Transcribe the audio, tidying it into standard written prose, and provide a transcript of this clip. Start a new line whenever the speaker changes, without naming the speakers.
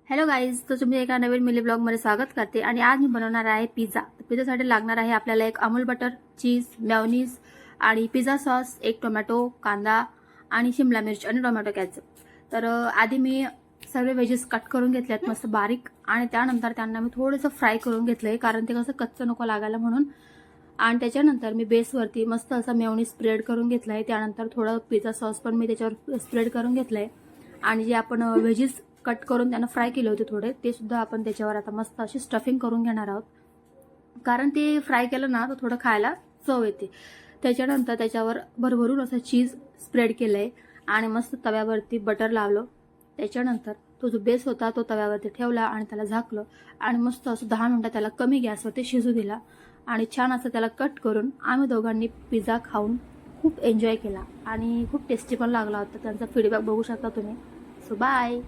Hello guys, तर तुम्ही एका नवीन मिली ब्लॉगमध्ये स्वागत करते. आणि आज मी बनवणार आहे पिझ्झा. पिझ्झासाठी लागणार आहे आपल्याला एक अमूल बटर, चीज, मेयोनीज आणि पिझ्झा सॉस, एक टोमॅटो, कांदा आणि शिमला मिर्च आणि टोमॅटो कॅचअप. तर आधी मी सर्व व्हेजेस कट करून घेतल्यात मस्त बारीक, आणि त्यानंतर त्यांना मी थोडंसं फ्राय करून घेतलंय, कारण ते कसं कच्चं नको लागायला म्हणून. आणि त्याच्यानंतर मी बेसवरती मस्त असा मेयोनीज स्प्रेड करून घेतलाय. त्यानंतर थोडं पिझ्झा सॉस पण मी त्याच्यावर स्प्रेड करून घेतलंय. आणि जे आपण व्हेजेस कट करून त्यांना फ्राय केले होते थोडे, ते सुद्धा आपण त्याच्यावर आता मस्त अशी स्टफिंग करून घेणार आहोत, कारण ते फ्राय केलं ना तर थोडं खायला चव येते. त्याच्यानंतर त्याच्यावर भरभरून असं चीज स्प्रेड केलंय आणि मस्त तव्यावरती बटर लावलं. त्याच्यानंतर तो जो बेस होता तो तव्यावरती ठेवला आणि त्याला झाकलं आणि मस्त असं 10 मिनिटं त्याला कमी गॅसवरती शिजू दिला. आणि छान असं त्याला कट करून आम्ही दोघांनी पिझ्झा खाऊन खूप एन्जॉय केला आणि खूप टेस्टी पण लागला होता. त्यांचा फीडबॅक बघू शकता तुम्ही. So bye.